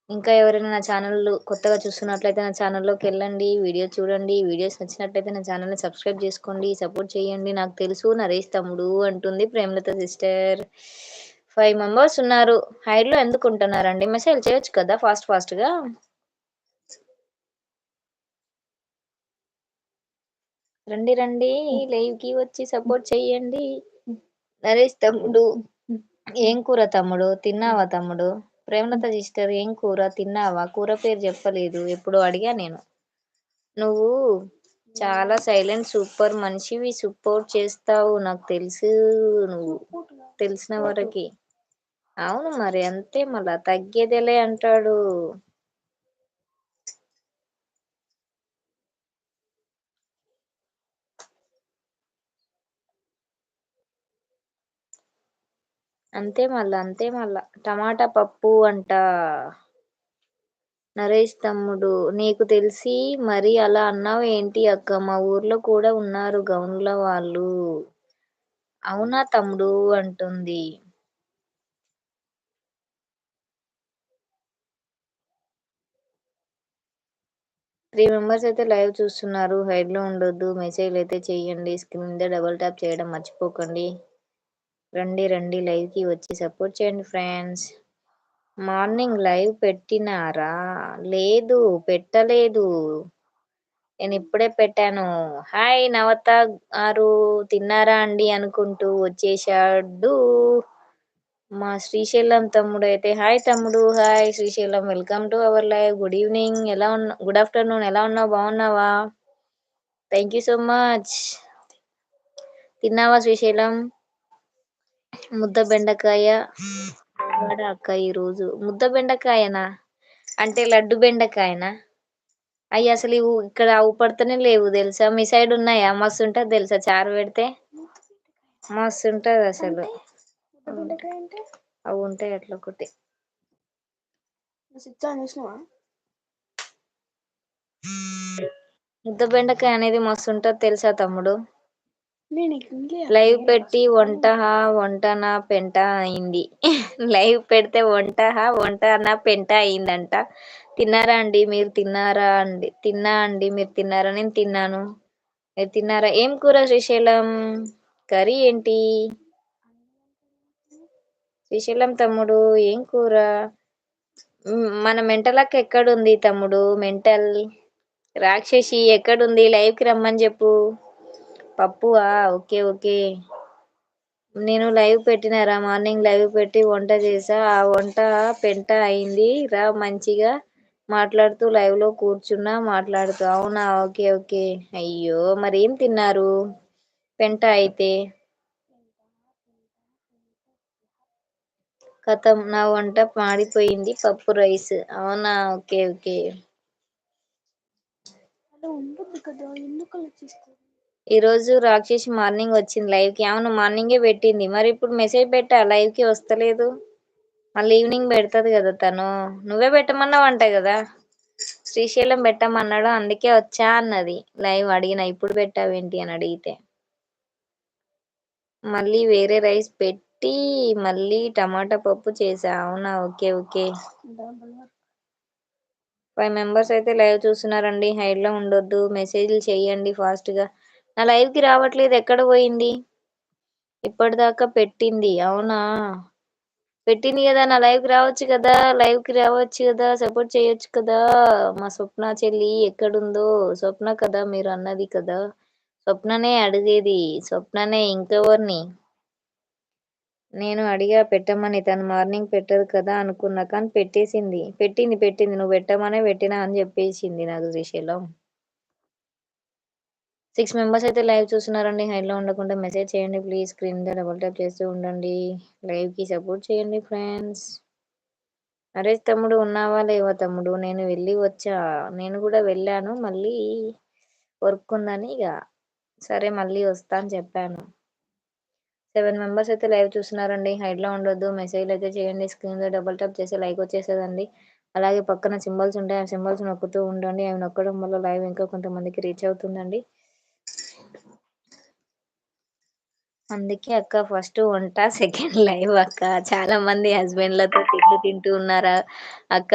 ఇంకా ఎవరైనా నా ఛానల్ కొత్తగా చూస్తున్నట్లయితే నా ఛానల్‌లోకెళ్ళండి. వీడియో చూడండి. వీడియోస్ నచ్చినట్లయితే నా ఛానల్‌ని సబ్స్క్రైబ్ చేసుకోండి. సపోర్ట్ చేయండి. నాకు తెలుసు నరేష్ తమ్ముడు అంటుంది ప్రేమలత సిస్టర్. 5 మెంబర్స్ ఉన్నారు. హైడ్‌లో ఎందుకుంటున్నారండి? మెసేజ్ చేయొచ్చు కదా! ఫాస్ట్‌గా. రండి రండి లైవ్‌కి వచ్చి సపోర్ట్ చేయండి. నరేష్ తమ్ముడు ఏం కూర తమ్ముడు? తిన్నావా తమ్ముడు? ప్రేమలత సిస్టర్ ఏం కూర తిన్నావా? కూర పేరు చెప్పలేదు. ఎప్పుడో అడిగా నేను. నువ్వు చాలా సైలెంట్ సూపర్ మనిషివి. సపోర్ట్ చేస్తావు. నాకు తెలుసు నువ్వు తెలిసిన వరకి. అవును మరి అంతే మళ్ళా తగ్గేదేలే అంటాడు. అంతే మళ్ళా. టమాటా పప్పు అంట. నరేష్ తమ్ముడు నీకు తెలిసి మరి అలా అన్నావు ఏంటి అక్క? మా ఊర్లో కూడా ఉన్నారు గౌన్ల వాళ్ళు. అవునా తమ్ముడు అంటుంది. 3 మెంబర్స్ అయితే లైవ్ చూస్తున్నారు. హైడ్‌లో ఉండొద్దు. మెసేజ్‌లు అయితే చేయండి. స్క్రీన్ మీద డబుల్ ట్యాప్ చేయడం మర్చిపోకండి. రండి రండి లైవ్‌కి వచ్చి సపోర్ట్ చేయండి ఫ్రెండ్స్. Morning live పెట్టినారా? లేదు పెట్టలేదు. నేనిప్పుడే పెట్టాను. హాయ్ నవత గారు తిన్నారా అండి అనుకుంటూ వచ్చేశాడు. మా శ్రీశైలం తమ్ముడైతే హాయ్ తమ్ముడు. Hi Srisailam. Welcome to our live. Good evening. Good afternoon ఎలా ఉన్నావు? బాగున్నావా? Thank you so much. తిన్నావా శ్రీశైలం? ముద్ద బెండకాయ వాడా అక్క ఈరోజు. ముద్ద బెండకాయనా? అంటే లడ్డు బెండకాయనా? అయ్యి అసలు ఇక్కడ అవుపడతనే లేవు తెలుసా? మీ సైడ్ ఉన్నాయా? మస్తుంటది తెలుసా చారు పెడితే? మస్తుంటది అసలు. అవి ఉంటాయి అట్లా ఒకటి. ముద్ద బెండకాయ అనేది మస్తుంటది తెలుసా తమ్ముడు? లైవ్ పెట్టి వంటనా పెంట అయింది. లైవ్ పెడితే వంటనా పెంట అయిందంట. తిన్నారా అండి మీరు? తిన్నారా అండి? తిన్నా అండి మీరు తిన్నారా? నేను తిన్నాను. మీరు తిన్నారా? ఏం కూర శ్రీశైలం? కర్రీ ఏంటి? శ్రీశైలం తమ్ముడు ఏం కూర? మన మెంటలక్క ఎక్కడుంది తమ్ముడు? మెంటల్ రాక్షసి ఎక్కడుంది? లైవ్‌కి రమ్మని చెప్పు. పప్పువా? ఓకే. నేను లైవ్ పెట్టినారా? మార్నింగ్ లైవ్ పెట్టి వంట చేసా. ఆ వంట పెంట అయింది. రా మంచిగా మాట్లాడుతూ లైవ్‌లో కూర్చున్నా మాట్లాడుతూ. అవునా? ఓకే. అయ్యో! మరేం తిన్నారు? పెంట అయితే. ఖతం నా వంట మాడిపోయింది పప్పు రైస్. అవునా? ఓకే. ఈరోజు రాక్షసి మార్నింగ్ వచ్చింది లైవ్‌కి. అవును మార్నింగే పెట్టింది. మరి ఇప్పుడు మెసేజ్ పెట్టా లైవ్‌కి వస్తలేదు. మళ్ళీ ఈవినింగ్ పెడతది కదా తను. నువ్వే పెట్టమన్నావంట కదా? శ్రీశైలం పెట్టమన్నాడు అందుకే వచ్చా అన్నది. లైవ్ అడిగిన ఇప్పుడు పెట్టావేంటి అని అడిగితే. మళ్ళీ వేరే రైస్ పెట్టి మళ్ళీ టమాటా పప్పు చేసా. అవునా? ఓకే. 5 మెంబర్స్ అయితే లైవ్ చూస్తున్నారండి. హైడ్‌లో ఉండొద్దు. మెసేజ్‌లు చేయండి ఫాస్ట్‌గా. నా లైవ్‌కి రావట్లేదు ఎక్కడ పోయింది? ఇప్పటిదాకా పెట్టింది. అవునా? పెట్టింది కదా నా లైవ్‌కి రావచ్చు కదా! లైవ్‌కి రావచ్చు కదా! సపోర్ట్ చేయొచ్చు కదా! మా స్వప్న చెల్లి ఎక్కడుందో? స్వప్న కదా మీరు అన్నది కదా! స్వప్ననే అడిగేది. స్వప్ననే ఇంకెవరిని? నేను అడిగా పెట్టమని. తను మార్నింగ్ పెట్టదు కదా అనుకున్నా. కానీ పెట్టేసింది. పెట్టింది. నువ్వు పెట్టమనే పెట్టినా అని చెప్పేసింది నాకు శ్రీశైలం. 6 మెంబర్స్ అయితే లైవ్ చూస్తున్నారండి. హైడ్‌లో ఉండకుండా మెసేజ్ చేయండి ప్లీజ్. స్క్రీన్ మీద డబుల్ ట్యాప్ చేస్తూ ఉండండి. లైవ్‌కి సపోర్ట్ చేయండి ఫ్రెండ్స్. నరేష్ తమ్ముడు ఉన్నావా లేవా తమ్ముడు? నేను వెళ్ళి వచ్చా. నేను కూడా వెళ్ళాను. మళ్ళీ వర్క్ ఉందని ఇగ సరే మళ్ళీ వస్తా అని చెప్పాను. 7 మెంబర్స్ అయితే లైవ్ చూస్తున్నారండి. హైడ్‌లో ఉండొద్దు. మెసేజ్‌లు అయితే చేయండి. స్క్రీన్ మీద డబుల్ ట్యాప్ చేసి లైక్ వచ్చేస్తదండి. అలాగే పక్కన సింబల్స్ ఉంటాయి. ఆ సింబల్స్ నొక్కుతూ ఉండండి. అవి నొక్కడం వల్ల లైవ్ ఇంకా కొంతమందికి రీచ్ అవుతుందండి. అందుకే అక్క ఫస్ట్ వంట, సెకండ్ లైవ్ అక్క. చాలా మంది హస్బెండ్‌లతో తిట్లు తింటూ ఉన్నారా అక్క